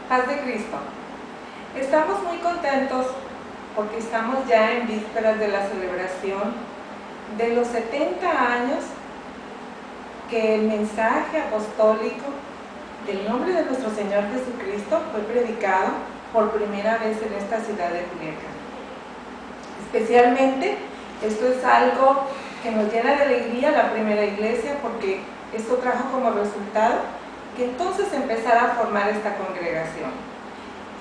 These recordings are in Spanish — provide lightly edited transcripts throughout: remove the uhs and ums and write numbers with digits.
Paz de Cristo. Estamos muy contentos porque estamos ya en vísperas de la celebración de los 70 años que el mensaje apostólico del nombre de nuestro Señor Jesucristo fue predicado por primera vez en esta ciudad de Culiacán. Especialmente, esto es algo que nos llena de alegría la primera iglesia, porque esto trajo como resultado que entonces empezara a formar esta congregación.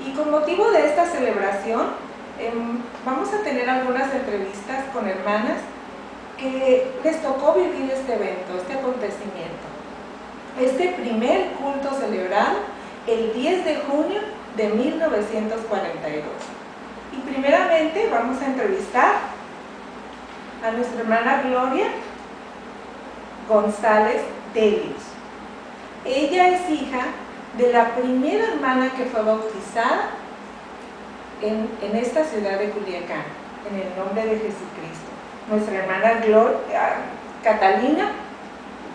Y con motivo de esta celebración, vamos a tener algunas entrevistas con hermanas que les tocó vivir este evento, este acontecimiento. Este primer culto celebrado el 10 de junio de 1942. Y primeramente vamos a entrevistar a nuestra hermana Gloria González Delius. Ella es hija de la primera hermana que fue bautizada en esta ciudad de Culiacán, en el nombre de Jesucristo. Nuestra hermana Catalina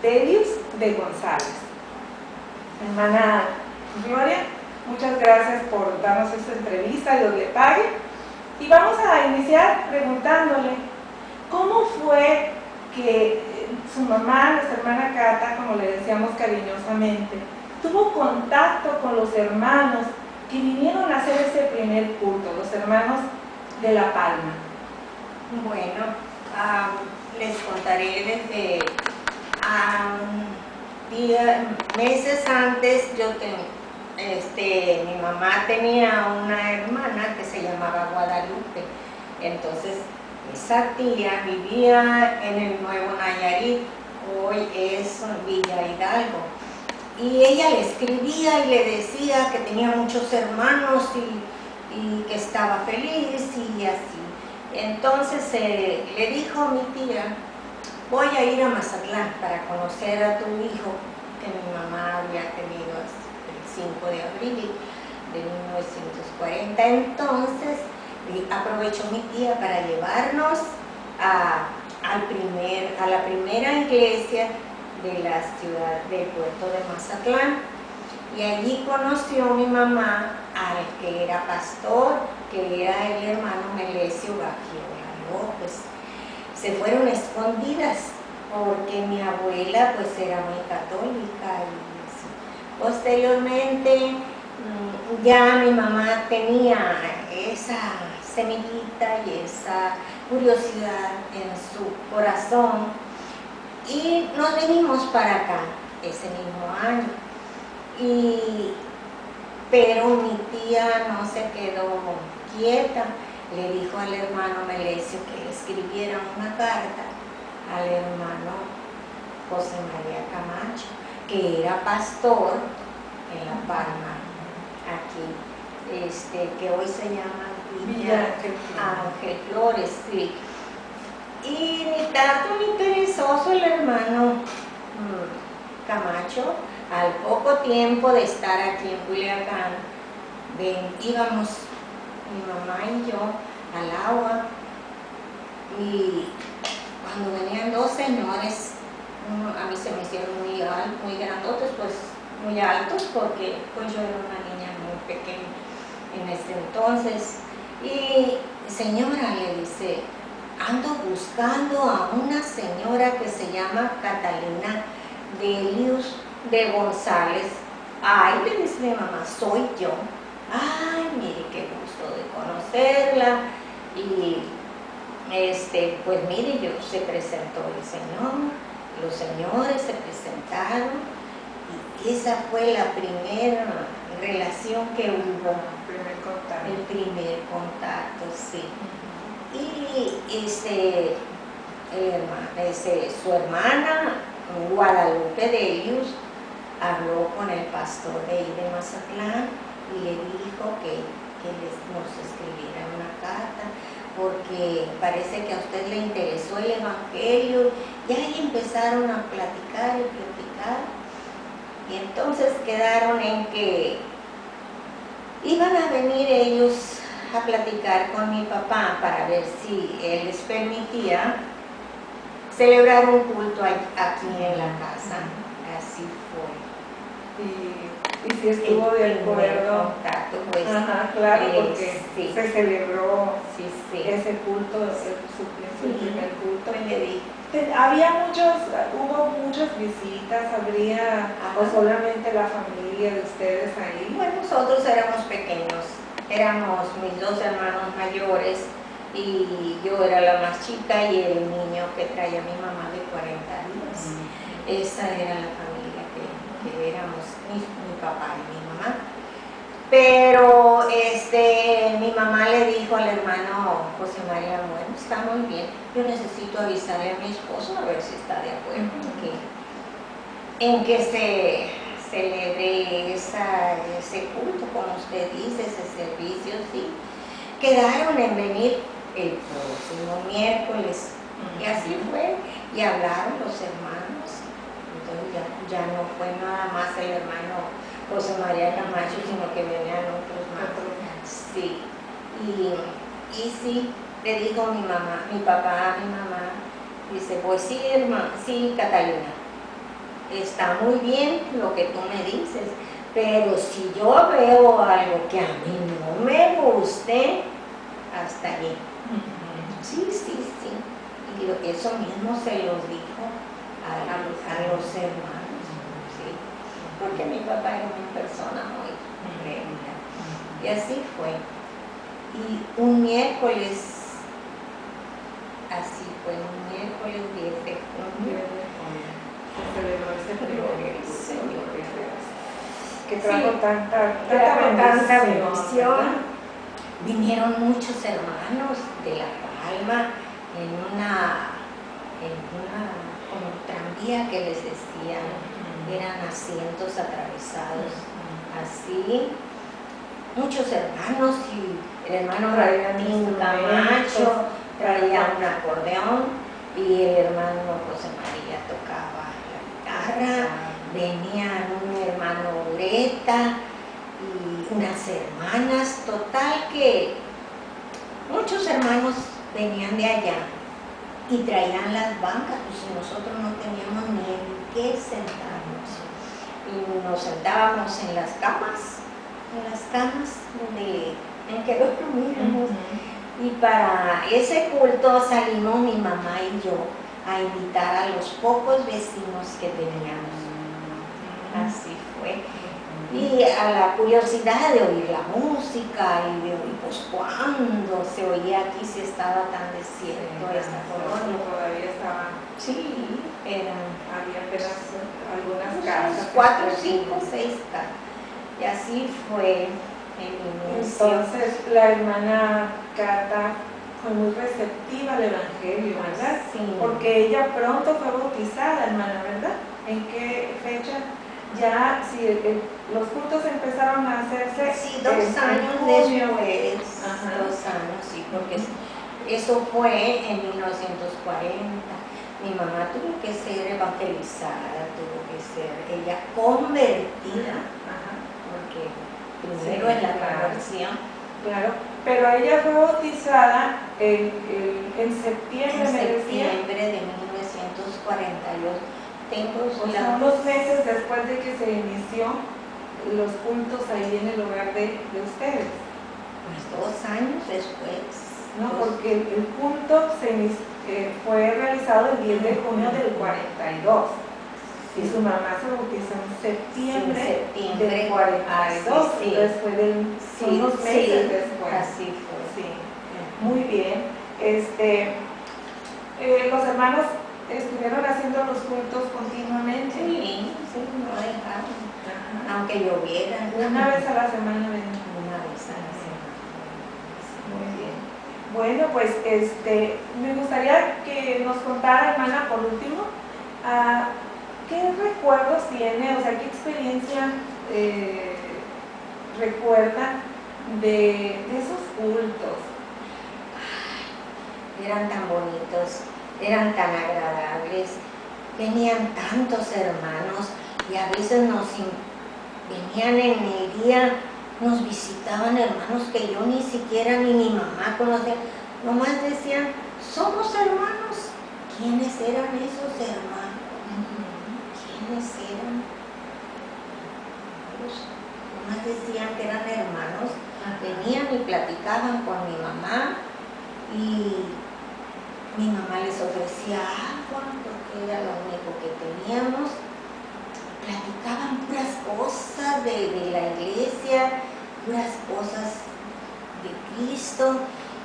Delius de González. Hermana Gloria, muchas gracias por darnos esta entrevista, Dios le pague. Y vamos a iniciar preguntándole, ¿cómo fue que su mamá, nuestra hermana Cata, como le decíamos cariñosamente, tuvo contacto con los hermanos que vinieron a hacer ese primer culto, los hermanos de La Palma? Bueno, les contaré desde meses antes. Mi mamá tenía una hermana que se llamaba Guadalupe. Entonces esa tía vivía en el Nuevo Nayarit, hoy es Villa Hidalgo, y ella le escribía y le decía que tenía muchos hermanos y que estaba feliz y así. Entonces le dijo a mi tía: voy a ir a Mazatlán para conocer a tu hijo, que mi mamá había tenido el 5 de abril de 1940. Entonces aprovechó mi tía para llevarnos a la primera iglesia de la ciudad del puerto de Mazatlán, y allí conoció mi mamá al que era pastor, que era el hermano Melesio Gagiola López. Se fueron escondidas porque mi abuela pues era muy católica, y así. Posteriormente ya mi mamá tenía esa semillita y esa curiosidad en su corazón, y nos venimos para acá ese mismo año. Pero mi tía no se quedó quieta, le dijo al hermano Melesio que le escribiera una carta al hermano José María Camacho, que era pastor en La Palma, aquí, que hoy se llama Villa Ángel Flores, sí. Y ni tanto ni perezoso el hermano Camacho, al poco tiempo de estar aquí en Culiacán, íbamos mi mamá y yo al agua, y cuando venían dos señores, a mí se me hicieron muy grandotes, pues muy altos, porque pues yo era una niña muy pequeña en ese entonces. Y señora, le dice, ando buscando a una señora que se llama Catalina Delius de González. Ay, le dice mi mamá, soy yo. Ay, mire, qué gusto de conocerla. Y pues mire, se presentó el señor, los señores se presentaron, y esa fue la primera relación que hubo. El primer contacto, sí. Y su hermana Guadalupe Delius habló con el pastor de ahí de Mazatlán y le dijo que nos escribiera una carta, porque parece que a usted le interesó el evangelio. Y ahí empezaron a platicar y platicar, y entonces quedaron en que iban a venir ellos a platicar con mi papá para ver si él les permitía celebrar un culto aquí en la casa. Así fue. Y Y si estuvo de acuerdo. Contacto, pues, Ajá, claro, porque sí. se celebró Sí. ese culto, su primer culto. Pues le dije. Hubo muchas visitas, o solamente la familia de ustedes ahí. Bueno, nosotros éramos pequeños, éramos mis dos hermanos mayores y yo era la más chica y el niño que traía mi mamá de 40 días. Esa era la familia que éramos, mi papá y mi mamá. Pero mi mamá le dijo al hermano José María, bueno, está muy bien, yo necesito avisarle a mi esposo a ver si está de acuerdo en que se celebre ese culto, como usted dice, ese servicio, sí. Quedaron en venir el próximo miércoles, y así fue, y hablaron los hermanos. Entonces ya no fue nada más el hermano José María Camacho, sino que venían otros más. Sí, y sí, le dijo mi papá a mi mamá, dice, pues sí, sí, Catalina, está muy bien lo que tú me dices, pero si yo veo algo que a mí no me guste, hasta allí. Sí. Y eso mismo se los dijo a los hermanos, ¿sí? Porque mi papá era una persona muy recta. Y así fue. Y un miércoles, así fue, un miércoles 10 de junio, se celebró ese primer Señor, que trajo tanta bendición. Vinieron muchos hermanos de La Palma en una como tranvía que les decían, eran asientos atravesados, así. Muchos hermanos, y el hermano Martín Camacho traía un acordeón y el hermano José María tocaba la guitarra, venían un hermano Ureta y unas hermanas, total que muchos hermanos venían de allá y traían las bancas, pues nosotros no teníamos ni en qué sentarnos y nos sentábamos en las camas en que dormíamos. Y para ese culto salimos mi mamá y yo a invitar a los pocos vecinos que teníamos. Así fue. Y a la curiosidad de oír la música y de oír, pues cuando se oía aquí si estaba tan desierto esta colonia. Todavía estaba. Sí, había apenas algunas casas. 4, 5, 6 casas. Y así fue el inicio. Entonces la hermana Cata fue muy receptiva al Evangelio, ¿verdad? Sí. Porque ella pronto fue bautizada, hermana, ¿verdad? ¿En qué fecha? Ya, si los cultos empezaron a hacerse. Sí, 2 años después. Ajá. 2 años, sí, porque eso fue en 1940. Mi mamá tuvo que ser evangelizada, tuvo que ser ella convertida. Ajá. Porque primero es la conversión. Claro, pero ella fue bautizada en septiembre, en septiembre de 1942. Unos meses después de que se inició los cultos ahí en el hogar de ustedes. Pues 2 años después. No, porque el culto fue realizado el 10 de junio del 42. Y su mamá se bautizó en septiembre del 42, sí. Después de unos meses después. Así fue. Sí. Muy bien. Los hermanos estuvieron haciendo los cultos continuamente. Sí, no dejaron. Aunque lloviera. Una vez a la semana ven. Una vez a la semana. Muy bien. Bueno, pues me gustaría que nos contara, hermana, por último, ¿qué recuerdos tiene, o sea, qué experiencia recuerda de esos cultos? Eran tan bonitos, eran tan agradables, venían tantos hermanos y a veces venían en el día, nos visitaban hermanos que yo ni siquiera ni mi mamá conocía, nomás decían, somos hermanos. ¿Quiénes eran esos hermanos? ¿Quiénes eran? hijos, nomás decían que eran hermanos, venían y platicaban con mi mamá y mi mamá les ofrecía agua porque era lo único que teníamos. Platicaban puras cosas de la iglesia, puras cosas de Cristo,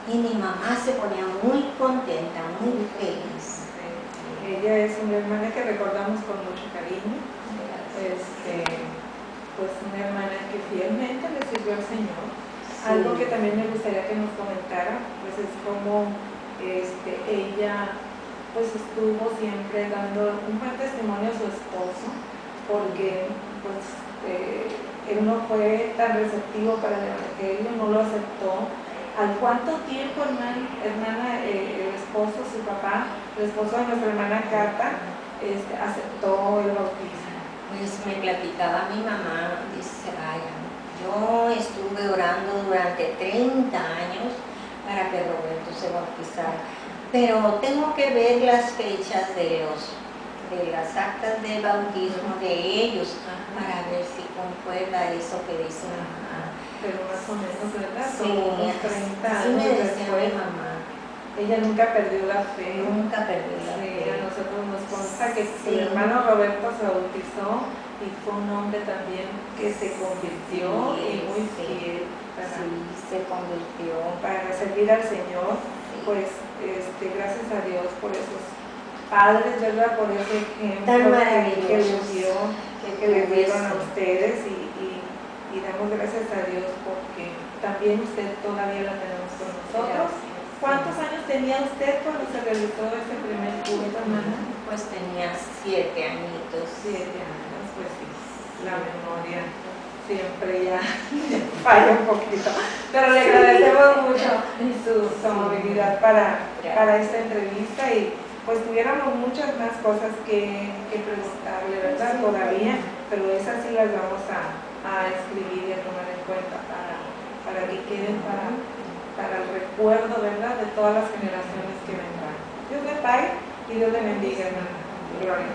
y mi mamá se ponía muy contenta, muy feliz. Ella es una hermana que recordamos con mucho cariño, pues una hermana que fielmente le sirvió al Señor. Sí. Algo que también me gustaría que nos comentara, pues es como ella pues estuvo siempre dando un buen testimonio a su esposo, porque pues él no fue tan receptivo para el evangelio, no lo aceptó. ¿Al cuánto tiempo, hermana, el esposo, su papá, el esposo de nuestra hermana Cata, aceptó el bautismo? Pues me platicaba mi mamá, dice, vaya, yo estuve orando durante 30 años para que Roberto se bautizara, pero tengo que ver las fechas de las actas de bautismo de ellos para ver si concuerda eso que dice mamá. Pero más o menos, ¿verdad? Sí, como unos 30 así años me decía después. mi mamá. Ella nunca perdió la fe. Nunca perdió la fe. A nosotros nos consta que Sí. su hermano Roberto se bautizó y fue un hombre también que se convirtió y muy fiel se convirtió para servir al Señor. Pues gracias a Dios por esos padres, ¿verdad? Por ese ejemplo tan que maravilloso les dio, que les dieron a ustedes y damos gracias a Dios porque también usted todavía la tenemos con nosotros. ¿Cuántos años tenía usted cuando se realizó ese primer culto, hermana? Pues tenía 7 añitos. 7 años, pues sí, la memoria siempre ya falla un poquito. Pero le agradecemos mucho su amabilidad para esta entrevista y pues tuviéramos muchas más cosas que preguntarle, ¿verdad? Todavía, pero esas sí las vamos a escribir y a tomar en cuenta para que queden para el recuerdo, ¿verdad? De todas las generaciones que vendrán. Dios le pague y Dios le bendiga, hermana. Gloria.